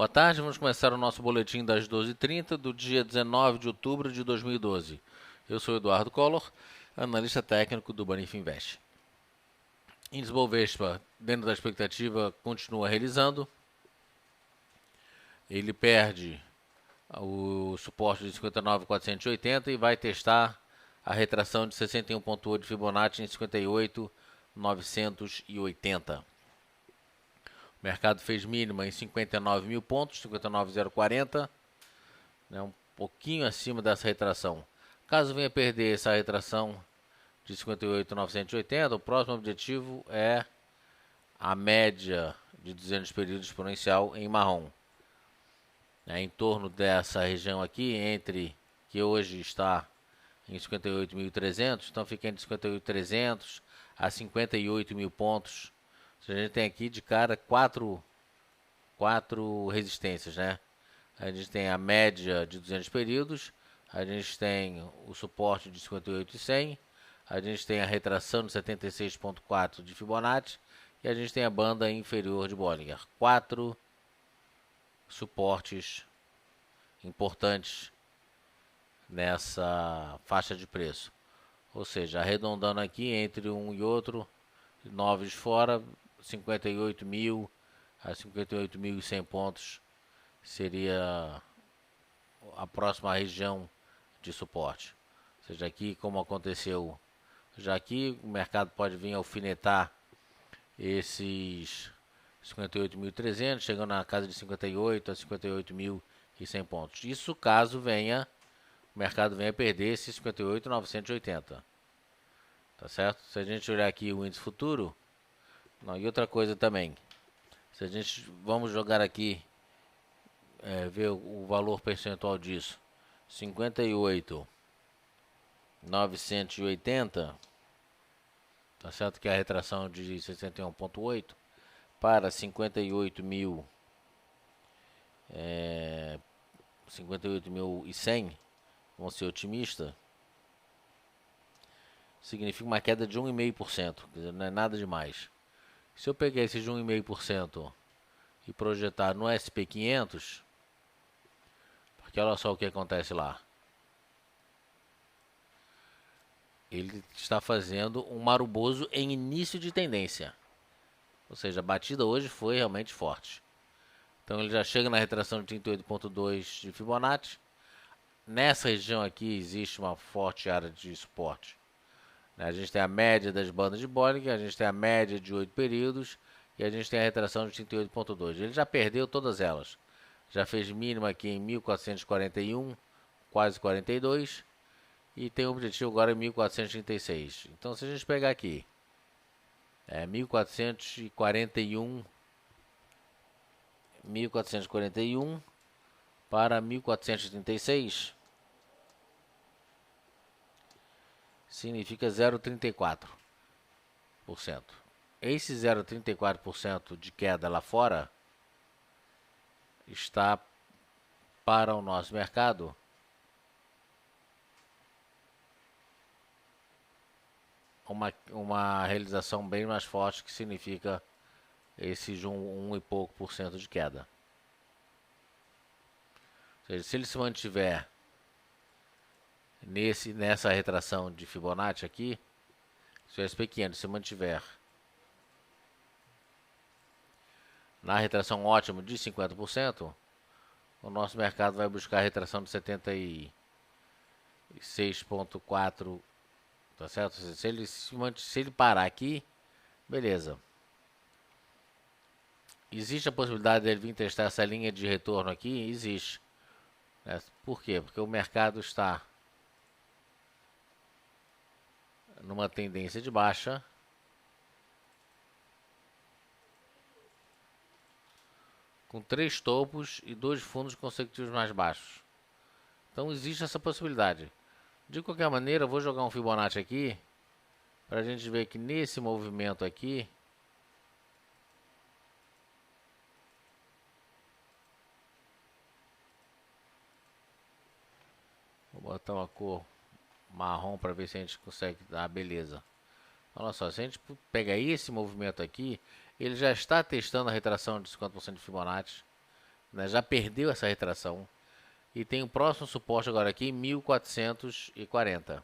Boa tarde, vamos começar o nosso boletim das 12h30 do dia 19 de outubro de 2012. Eu sou Eduardo Collor, analista técnico do Banif Invest. Índice Bovespa, dentro da expectativa, continua realizando. Ele perde o suporte de 59.480 e vai testar a retração de 61.8 de Fibonacci em 58.980. O mercado fez mínima em 59 mil pontos, 59.040, né, um pouquinho acima dessa retração. Caso venha perder essa retração de 58.980, o próximo objetivo é a média de 200 períodos exponencial em marrom. Em torno dessa região aqui, entre que hoje está em 58.300, então fica entre 58.300 a 58 mil pontos. A gente tem aqui de cara quatro resistências, né? A gente tem a média de 200 períodos, a gente tem o suporte de 58.100, a gente tem a retração de 76.4 de Fibonacci e a gente tem a banda inferior de Bollinger. 4 suportes importantes nessa faixa de preço. Ou seja, arredondando aqui entre um e outro, novos fora, 58 mil a 58.100 pontos seria a próxima região de suporte. Ou seja, aqui como aconteceu já aqui, o mercado pode vir alfinetar esses 58.300, chegando na casa de 58 a 58.100 pontos. Isso caso o mercado venha perder esses 58.980. Tá certo? Se a gente olhar aqui o índice futuro, e outra coisa também, se a gente vamos jogar aqui, ver o valor percentual disso, 58.980, tá certo que é a retração de 61.8 para 58.100, vamos ser otimista, significa uma queda de 1,5%, quer dizer, não é nada demais. Se eu pegar esse de 1,5% e projetar no SP500, porque olha só o que acontece lá. Ele está fazendo um maruboso em início de tendência. Ou seja, a batida hoje foi realmente forte. Então ele já chega na retração de 38.2 de Fibonacci. Nessa região aqui existe uma forte área de suporte. A gente tem a média das bandas de Bollinger, a gente tem a média de 8 períodos e a gente tem a retração de 38.2. Ele já perdeu todas elas. Já fez mínima aqui em 1441, quase 42, e tem o objetivo agora em 1436. Então se a gente pegar aqui, 1441 para 1436, significa 0,34%. Esse 0,34% de queda lá fora está para o nosso mercado uma realização bem mais forte, que significa esse 1 e pouco por cento de queda. Ou seja, se ele se mantiver nessa retração de Fibonacci aqui, se o SP500 se mantiver na retração ótima de 50%, o nosso mercado vai buscar a retração de 76.4, tá certo? Se ele parar aqui, beleza. Existe a possibilidade dele vir testar essa linha de retorno aqui? Existe. Por quê? Porque o mercado está numa tendência de baixa, com 3 topos e 2 fundos consecutivos mais baixos. Então existe essa possibilidade. De qualquer maneira, eu vou jogar um Fibonacci aqui, para a gente ver que nesse movimento aqui, vou botar uma cor marrom para ver se a gente consegue dar beleza. Olha só, se a gente pegar esse movimento aqui, ele já está testando a retração de 50% de Fibonacci. né, já perdeu essa retração e tem o próximo suporte agora aqui em 1440.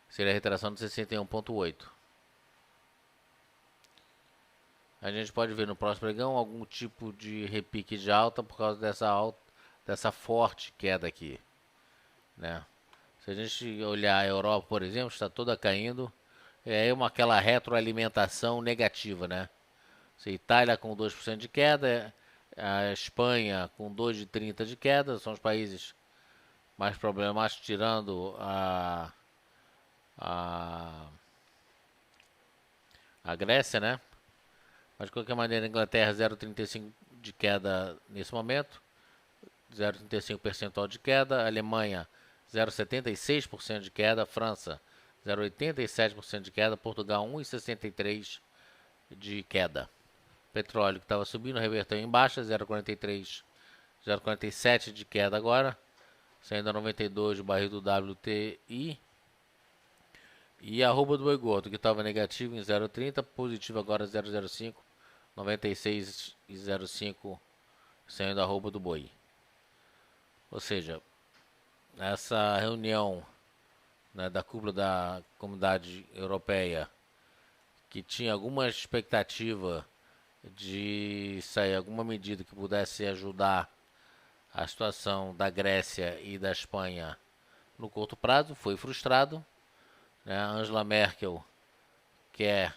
Seria a retração de 61,8. A gente pode ver no próximo pregão algum tipo de repique de alta por causa dessa forte queda aqui, né? Se a gente olhar a Europa, por exemplo, está toda caindo, é aquela retroalimentação negativa, né? Se a Itália com 2% de queda, a Espanha com 2,30 de queda, são os países mais problemáticos, tirando a, a Grécia, né? Mas de qualquer maneira, a Inglaterra 0,35 de queda nesse momento, 0,35 percentual de queda, Alemanha 0,76% de queda, França 0,87% de queda, Portugal 1,63% de queda. Petróleo que estava subindo, reverteu em baixa, 0,43, 0,47 de queda agora, saindo a 92 o barril do WTI. E a arroba do boi gordo, que estava negativo em 0,30, positivo agora 0,05, 96,05 saindo a arroba do boi. Ou seja, essa reunião, né, da cúpula da Comunidade Europeia, que tinha alguma expectativa de sair alguma medida que pudesse ajudar a situação da Grécia e da Espanha no curto prazo, foi frustrado, né? Angela Merkel quer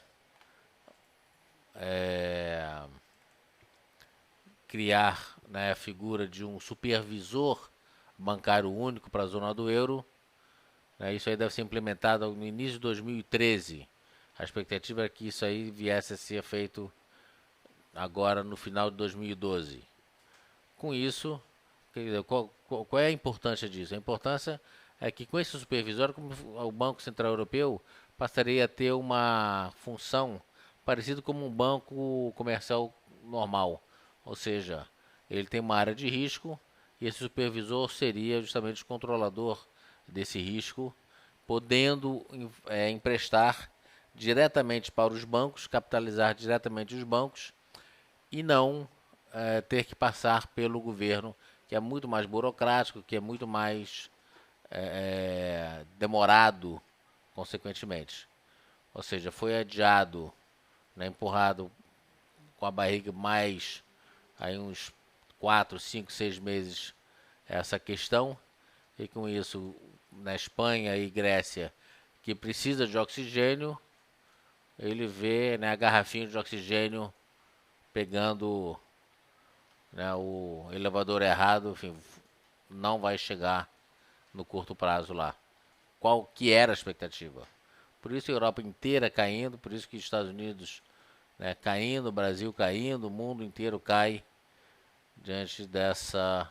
criar, né, a figura de um supervisor bancário único para a zona do euro. Isso aí deve ser implementado no início de 2013. A expectativa é que isso aí viesse a ser feito agora no final de 2012. Com isso, qual é a importância disso? A importância é que com esse supervisor, o Banco Central Europeu passaria a ter uma função parecida como um banco comercial normal. Ou seja, ele tem uma área de risco e esse supervisor seria justamente o controlador desse risco, podendo emprestar diretamente para os bancos, capitalizar diretamente os bancos e não ter que passar pelo governo, que é muito mais burocrático, que é muito mais demorado, consequentemente. Ou seja, foi adiado, né, empurrado com a barriga mais aí uns 4, 5, 6 meses essa questão, e com isso, na Espanha e Grécia, que precisa de oxigênio, ele vê, né, a garrafinha de oxigênio pegando, né, o elevador errado, enfim, não vai chegar no curto prazo lá. Qual que era a expectativa? Por isso a Europa inteira caindo, por isso que os Estados Unidos, né, caindo, o Brasil caindo, o mundo inteiro cai diante dessa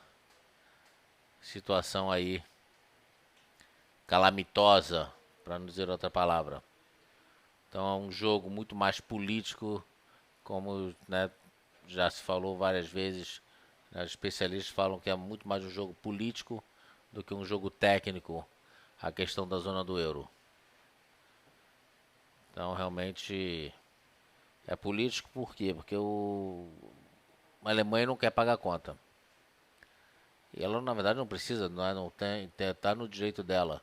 situação aí calamitosa, para não dizer outra palavra. Então é um jogo muito mais político, como, né, já se falou várias vezes, né, os especialistas falam que é muito mais um jogo político do que um jogo técnico, a questão da zona do euro. Então realmente é político. Por quê? Porque a Alemanha não quer pagar a conta. E ela, na verdade, não precisa, não tem, tá no direito dela,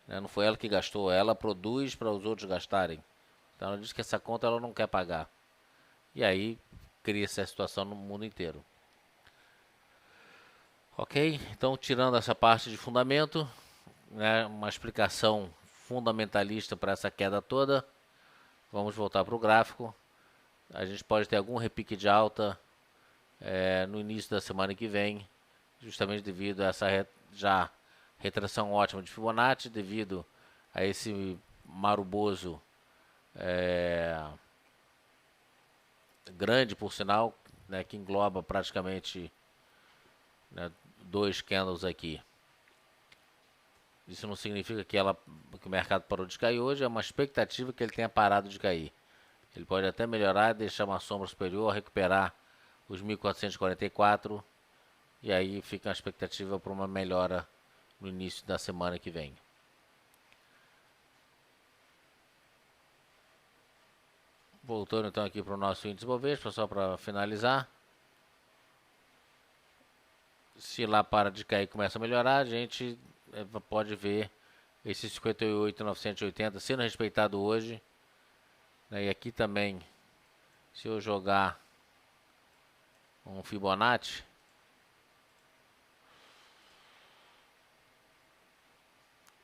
né? Não foi ela que gastou, ela produz para os outros gastarem. Então ela diz que essa conta ela não quer pagar. E aí cria essa situação no mundo inteiro. Ok? Então, tirando essa parte de fundamento, né, uma explicação fundamentalista para essa queda toda, vamos voltar para o gráfico. A gente pode ter algum repique de alta no início da semana que vem, justamente devido a essa já retração ótima de Fibonacci, devido a esse maruboso grande, por sinal, né, que engloba praticamente, né, 2 candles aqui. Isso não significa que o mercado parou de cair hoje, é uma expectativa que ele tenha parado de cair. Ele pode até melhorar, deixar uma sombra superior, recuperar os 1444, e aí fica a expectativa para uma melhora no início da semana que vem. Voltando então aqui para o nosso índice Bovespa, só para finalizar. Se lá para de cair e começa a melhorar, a gente pode ver esse 58.980 sendo respeitado hoje, né? E aqui também, se eu jogar um Fibonacci,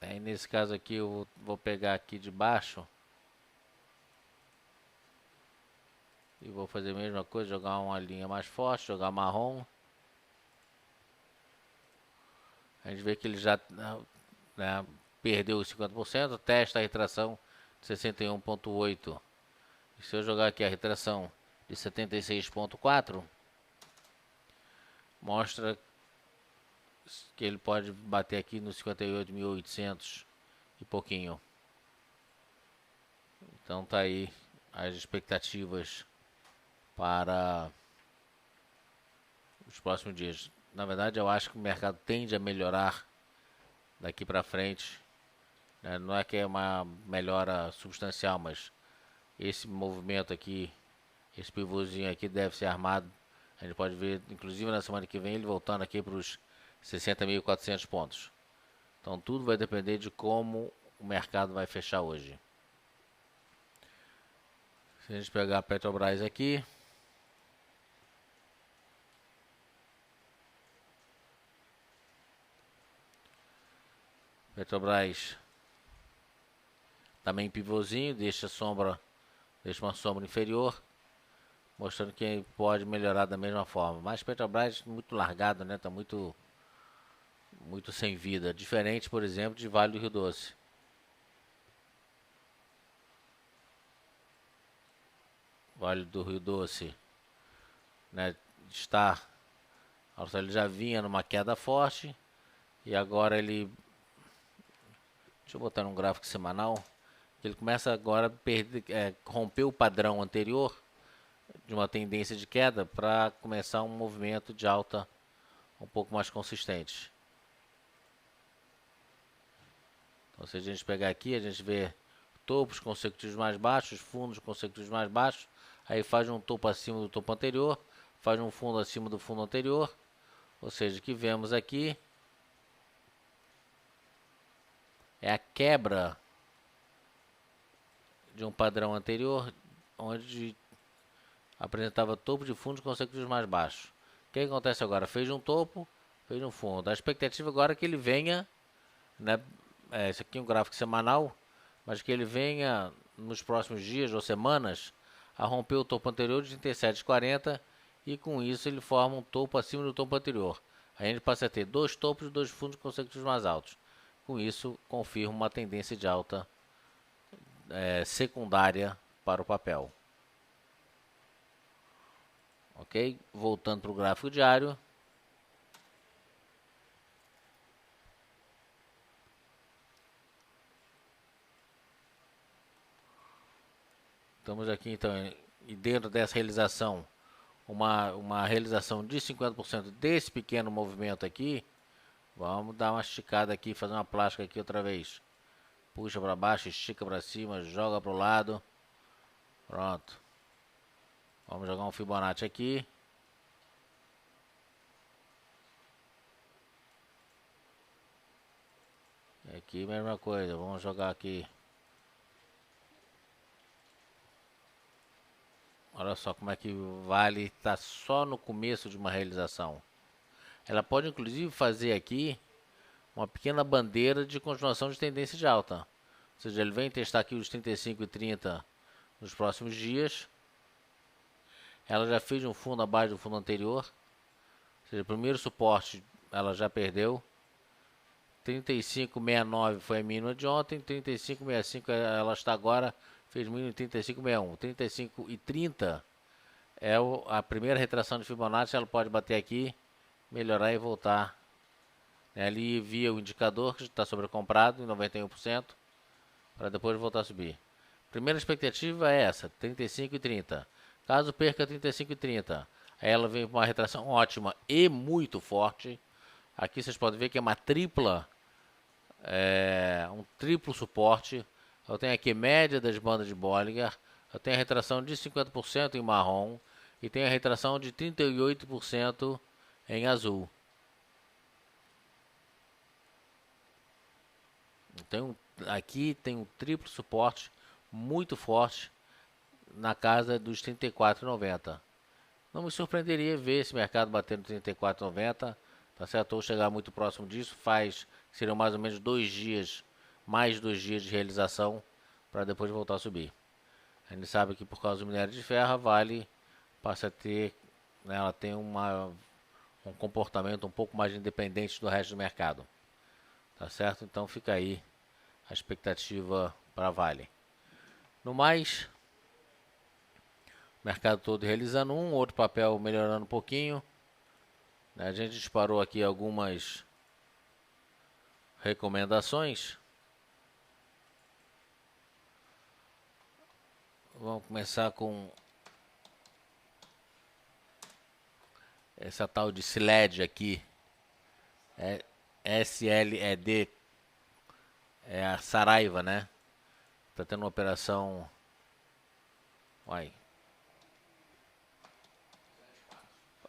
aí nesse caso aqui eu vou pegar aqui de baixo e vou fazer a mesma coisa, jogar uma linha mais forte, jogar marrom. A gente vê que ele já, né, perdeu os 50%, testa a retração de 61,8. E se eu jogar aqui a retração de 76,4, mostra que ele pode bater aqui nos 58.800 e pouquinho. Então tá aí as expectativas para os próximos dias. Na verdade, eu acho que o mercado tende a melhorar daqui para frente, né? Não é que é uma melhora substancial, mas esse movimento aqui, esse pivôzinho aqui deve ser armado. A gente pode ver, inclusive na semana que vem, ele voltando aqui para os 60.400 pontos. Então tudo vai depender de como o mercado vai fechar hoje. Se a gente pegar a Petrobras aqui, Petrobras também pivôzinho, deixa uma sombra inferior, mostrando que pode melhorar da mesma forma. Mas Petrobras muito largado, né? Tá muito sem vida, diferente, por exemplo, de Vale do Rio Doce. Vale do Rio Doce, né, ele já vinha numa queda forte e agora ele, deixa eu botar num gráfico semanal, ele começa agora a romper o padrão anterior de uma tendência de queda para começar um movimento de alta um pouco mais consistente. Então, se a gente pegar aqui, a gente vê topos consecutivos mais baixos, fundos consecutivos mais baixos, aí faz um topo acima do topo anterior, faz um fundo acima do fundo anterior, ou seja, o que vemos aqui é a quebra de um padrão anterior, onde apresentava topo de fundos consecutivos mais baixos. O que acontece agora? Fez um topo, fez um fundo. A expectativa agora é que ele venha, né, esse aqui é um gráfico semanal, mas que ele venha nos próximos dias ou semanas a romper o topo anterior de 37,40 e com isso ele forma um topo acima do topo anterior. Aí a gente passa a ter dois topos e dois fundos consecutivos mais altos. Com isso, confirma uma tendência de alta secundária para o papel. Ok? Voltando para o gráfico diário. Estamos aqui então, e dentro dessa realização, uma realização de 50% desse pequeno movimento aqui. Vamos dar uma esticada aqui, fazer uma plástica aqui outra vez. Puxa para baixo, estica para cima, joga para o lado. Pronto. Vamos jogar um Fibonacci aqui. Aqui mesma coisa, vamos jogar aqui. Olha só como é que vale, está só no começo de uma realização. Ela pode inclusive fazer aqui uma pequena bandeira de continuação de tendência de alta. Ou seja, ele vem testar aqui os 35 e 30 nos próximos dias. Ela já fez um fundo abaixo do fundo anterior. Ou seja, o primeiro suporte ela já perdeu. 35,69 foi a mínima de ontem. 35,65 ela está agora, fez mínimo 35,61. 35,30 é a primeira retração de Fibonacci. Ela pode bater aqui, melhorar e voltar. Ali via o indicador que está sobrecomprado em 91%, para depois voltar a subir. Primeira expectativa é essa, 35,30. Caso perca 35,30, aí ela vem com uma retração ótima e muito forte. Aqui vocês podem ver que é uma tripla, um triplo suporte. Eu tenho aqui média das bandas de Bollinger, eu tenho a retração de 50% em marrom e tenho a retração de 38% em azul. Aqui tem um triplo suporte muito forte na casa dos 34,90. Não me surpreenderia ver esse mercado batendo 34,90, tá certo? Ou chegar muito próximo disso, seriam mais ou menos 2 dias, mais 2 dias de realização para depois voltar a subir. A gente sabe que por causa do minério de ferro, a Vale passa a ter, né, ela tem um comportamento um pouco mais independente do resto do mercado, tá certo? Então fica aí a expectativa para a Vale. No mais, mercado todo realizando outro papel melhorando um pouquinho. A gente disparou aqui algumas recomendações. Vamos começar com essa tal de SLED aqui. SLED. É a Saraiva, né? Tá tendo uma operação. Uai.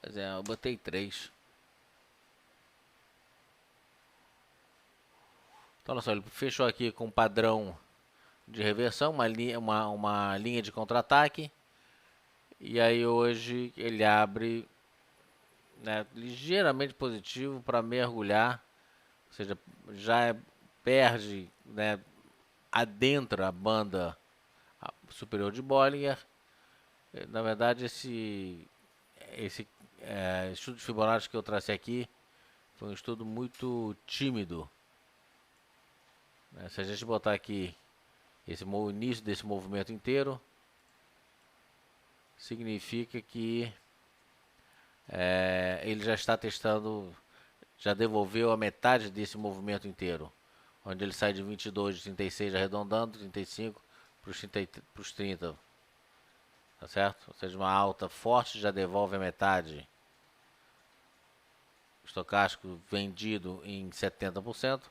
Pois é, eu botei 3. Então, olha só, ele fechou aqui com um padrão de reversão, uma linha de contra-ataque. E aí hoje ele abre, né, ligeiramente positivo para mergulhar, ou seja, já perde, né, adentra a banda superior de Bollinger. Na verdade, esse estudo de Fibonacci que eu tracei aqui foi um estudo muito tímido. Se a gente botar aqui o início desse movimento inteiro, significa que ele já está testando, já devolveu a metade desse movimento inteiro, onde ele sai de 22, de 36 arredondando, 35 para os 30, tá certo? Ou seja, uma alta forte já devolve a metade. O estocástico vendido em 70%,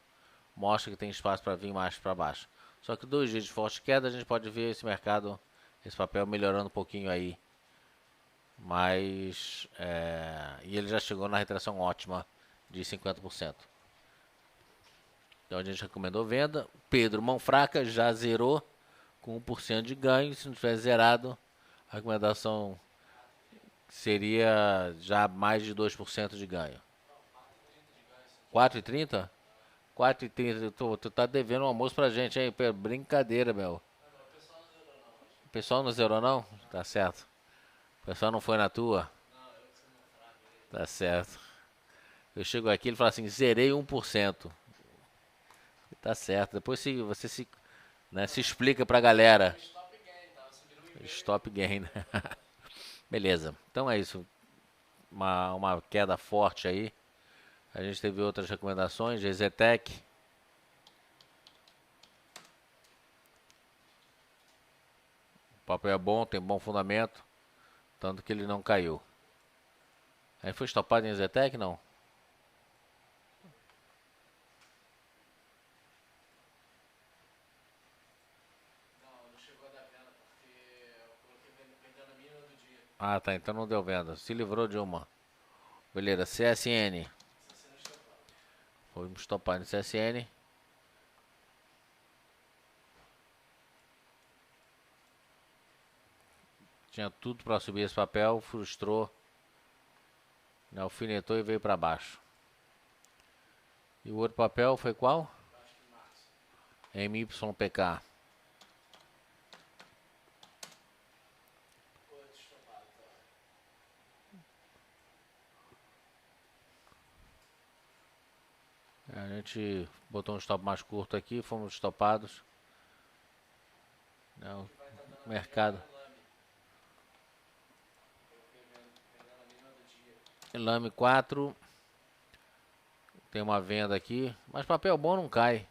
mostra que tem espaço para vir mais para baixo. Só que 2 dias de forte queda, a gente pode ver esse mercado, esse papel melhorando um pouquinho aí. Mas, e ele já chegou na retração ótima de 50%. Então a gente recomendou venda. Pedro, mão fraca, já zerou com 1% de ganho. Se não tiver zerado, a recomendação seria já mais de 2% de ganho. 4,30? 4,30. Tu tá devendo um almoço pra gente, hein? Brincadeira, meu. O pessoal não zerou, não? Tá certo. O pessoal não foi na tua? Tá certo. Eu chego aqui e ele fala assim, zerei 1%. Tá certo. Depois você se explica pra galera. Stop gain, né? Beleza. Então é isso. Uma queda forte aí. A gente teve outras recomendações. GZTEC. O papel é bom, tem bom fundamento. Tanto que ele não caiu. Aí foi estopado em GZTEC, não? Ah, tá. Então não deu venda. Se livrou de uma. Beleza. CSN. Foi estopado em CSN. Tinha tudo para subir esse papel. Frustrou. Alfinetou e veio para baixo. E o outro papel foi qual? MYPK. A gente botou um stop mais curto aqui, fomos estopados. O mercado. Lame 4. Tem uma venda aqui, mas papel bom não cai.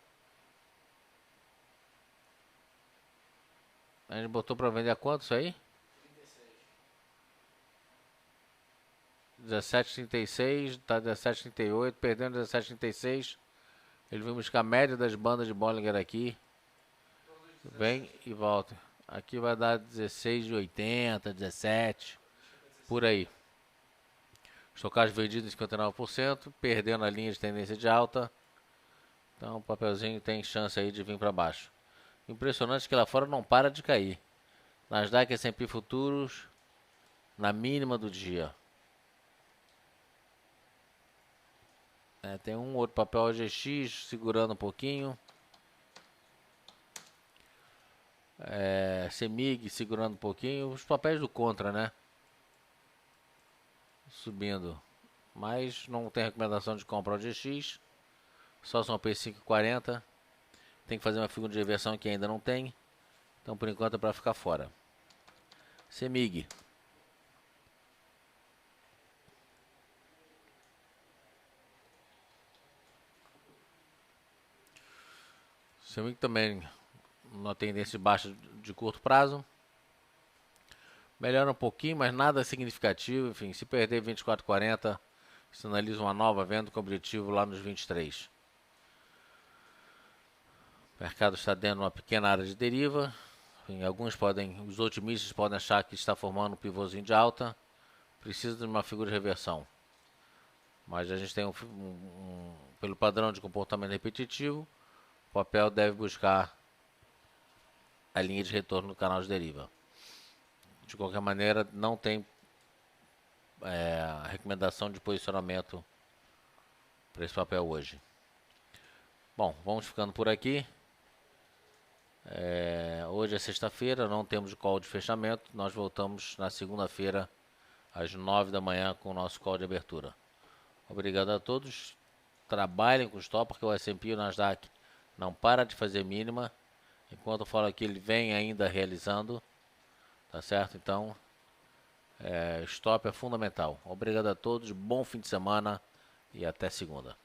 A gente botou para vender a quanto isso aí? 17,36, tá 17,38, perdendo 17,36. Ele veio buscar a média das bandas de Bollinger aqui. Vem e volta. Aqui vai dar 16,80, 17, por aí. Estocagem vendido em 59%, perdendo a linha de tendência de alta. Então o papelzinho tem chance aí de vir para baixo. Impressionante que lá fora não para de cair. Nasdaq e S&P futuros na mínima do dia. Tem um outro papel OGX segurando um pouquinho. CEMIG segurando um pouquinho. Os papéis do contra, né? Subindo. Mas não tem recomendação de compra OGX. Só são P540. Tem que fazer uma figura de reversão que ainda não tem. Então por enquanto é para ficar fora. CEMIG. CEMIG também uma tendência baixa de curto prazo. Melhora um pouquinho, mas nada significativo. Enfim, se perder 24,40, sinaliza uma nova venda com objetivo lá nos 23. O mercado está dentro de uma pequena área de deriva. Enfim, os otimistas podem achar que está formando um pivôzinho de alta. Precisa de uma figura de reversão. Mas a gente tem pelo padrão de comportamento repetitivo, o papel deve buscar a linha de retorno no canal de deriva. De qualquer maneira, não tem recomendação de posicionamento para esse papel hoje. Bom, vamos ficando por aqui. Hoje é sexta-feira, não temos call de fechamento. Nós voltamos na segunda-feira às 9 da manhã com o nosso call de abertura. Obrigado a todos. Trabalhem com o stop, porque o S&P e o Nasdaq não para de fazer mínima. Enquanto eu falo aqui, ele vem ainda realizando. Tá certo? Então, stop é fundamental. Obrigado a todos, bom fim de semana e até segunda.